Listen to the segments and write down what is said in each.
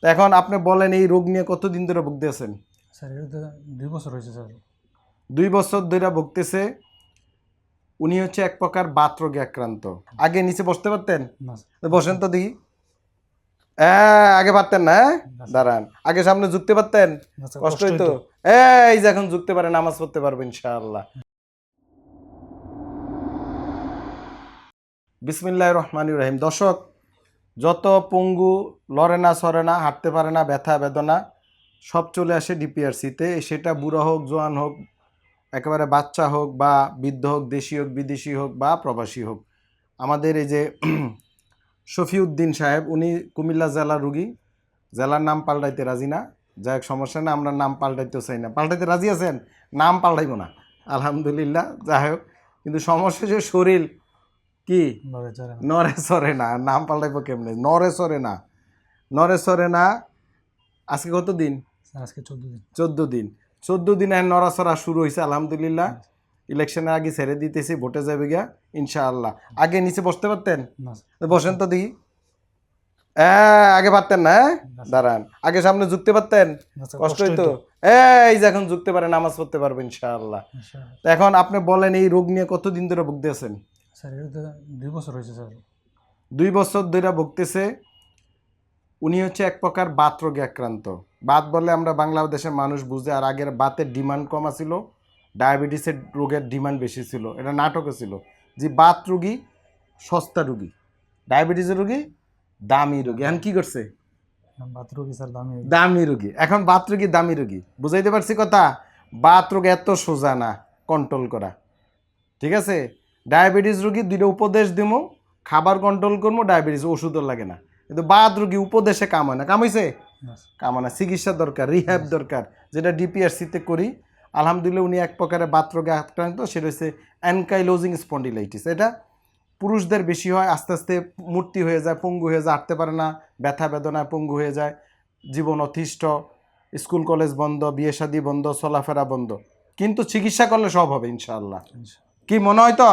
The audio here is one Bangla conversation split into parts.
তো এখন আপনি বলেন এই রোগ নিয়ে কতদিন ধরে ভুগতেছেন? স্যার এটা 2 বছর হয়েছে স্যার। 2 বছর ধরে ভুগতেছে। উনি হচ্ছে এক প্রকার বাত রোগে আক্রান্ত। আগে নিচে বসতে পারতেন? না বসেন তো দেখি। আগে পারতেন না? দাঁড়ান। আগে সামনে ঝুঁকতে পারতেন? কষ্ট হইতো? এই যে এখন ঝুঁকতে পারে, নামাজ পড়তে পারবেন ইনশাআল্লাহ। বিসমিল্লাহির রহমানির রহিম। দর্শক, যত পঙ্গু, লড়ে না সরে না, হাঁটতে পারে না, ব্যথা বেদনা সব চলে আসে ডিপিআরসিতে। সেটা বুড়া হোক, জোয়ান হোক, একেবারে বাচ্চা হোক বা বৃদ্ধ হোক, দেশি হোক, বিদেশি হোক বা প্রবাসী হোক। আমাদের এই যে শফিউদ্দিন সাহেব, উনি কুমিল্লা জেলার রুগী। জেলার নাম পাল্টাইতে রাজি না। যাই হোক, সমস্যা না, আমরা নাম পাল্টাইতেও চাই না। পাল্টাইতে রাজি আছেন? নাম পাল্টাইব না, আলহামদুলিল্লাহ। যাই হোক, কিন্তু সমস্যা যে শরীর কি নরে সরে না। নাম পাল্টাইব কেমনে? নরে সরে না, নরে সরে না। আজকে কত দিন? আজকে 14 দিন। 14 দিন। 14 দিন নড়াচড়া শুরু হয়েছে আলহামদুলিল্লাহ। ইলেকশনের আগে ছেড়ে দিতেছি, ভোটে যাবে গিয়া ইনশাআল্লাহ। আগে নিচে বসতে পারতেন? বসেন তো দেখি। আগে পারতেন না? দাঁড়ান। আগে সামনে ঝুঁকতে পারতেন? কষ্ট হইতো? এই যে এখন ঝুঁকতে পারে, নামাজ পড়তে পারবেন ইনশাআল্লাহ। তো এখন আপনি বলেন এই রোগ নিয়ে কতদিন ধরে ভুগতেছেন? স্যার এটা 2 বছর হয়েছে স্যার। 2 বছর ধরে ভুগতেছে। উনি হচ্ছে এক প্রকার বাত রোগে আক্রান্ত। বাত বলে আমরা বাংলাদেশের মানুষ বুঝে, আর আগের বাতের ডিমান্ড কম ছিল, ডায়াবেটিসের রোগের ডিমান্ড বেশি ছিল। এটা নাটকও ছিল যে বাত রোগী সস্তা রোগী, ডায়াবেটিসের রোগী দামি রোগী। এখন কি করছে? বাত রোগী স্যার দামি রোগী। এখন বাত রোগী দামি রোগী। বুঝাইতে পারছি কথা? বাত রোগ এত সোজা না কন্ট্রোল করা, ঠিক আছে? ডায়াবেটিস রোগী 2টা উপদেশ দিমো, খাবার কন্ট্রোল করবো, ডায়াবেটিস ওষুধও লাগে না। কিন্তু বাত রোগী উপদেশে কাম হয় না। কাম হয়েছে? কাম হয় না। চিকিৎসা দরকার, রিহ্যাব দরকার, যেটা ডিপিআরসিতে করি। আলহামদুলিল্লাহ উনি এক প্রকারের বাত রোগে আক্রান্ত। সেটা হচ্ছে অ্যানকাইলোজিং স্পন্ডিলাইটিস। এটা পুরুষদের বেশি হয়, আস্তে আস্তে মূর্তি হয়ে যায়, পঙ্গু হয়ে যায়, হাঁটতে পারে না, ব্যথা বেদনায় পঙ্গু হয়ে যায়, জীবন অতিষ্ঠ, স্কুল কলেজ বন্ধ, বিয়ে শাদী বন্ধ, চলাফেরা বন্ধ। কিন্তু চিকিৎসা করলে সব হবে ইনশাআল্লাহ। কি মনে হয় তো?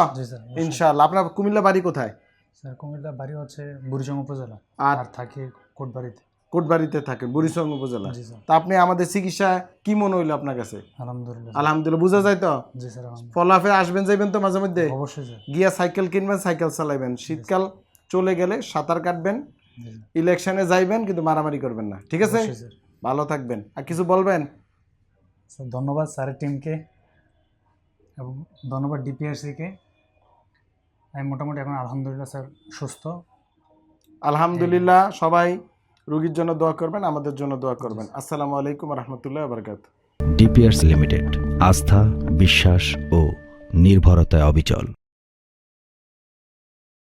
ইনশাআল্লাহ। আপনার কুমিল্লা বাড়ি কোথায়? স্যার কুমিল্লা বাড়ি হচ্ছে বুড়িচং উপজেলা, আর থাকে কোটবাড়িতে। কোটবাড়িতে থাকে, বুড়িচং উপজেলা। তা আপনি আমাদের চিকিৎসা কি মনে হইলো আপনার কাছে? আলহামদুলিল্লাহ। আলহামদুলিল্লাহ। বুঝা যায় তো? জি স্যার। ফলাফে আসবেন যাইবেন তো মাঝে মধ্যে? অবশ্যই স্যার। গিয়া সাইকেল কিনবেন, সাইকেল চালাইবেন। শীতকাল চলে গেলে সাঁতার কাটবেন, ইলেকশনে যাইবেন, কিন্তু মারামারি করবেন না, ঠিক আছে? ভালো থাকবেন। আর কিছু বলবেন? স্যার ধন্যবাদ স্যারের টিমকে এবং ধন্যবাদ ডিপিআরসিকে। আমি মোটামুটি এখন আলহামদুলিল্লাহ স্যার সুস্থ। আলহামদুলিল্লাহ। সবাই রোগীর জন্য দোয়া করবেন, আমাদের জন্য দোয়া করবেন। আসসালামু আলাইকুম ওয়া রাহমাতুল্লাহি ওয়া বারাকাতুহু। ডিপিআরস লিমিটেড, আস্থা, বিশ্বাস ও নির্ভরতায় অবিচল।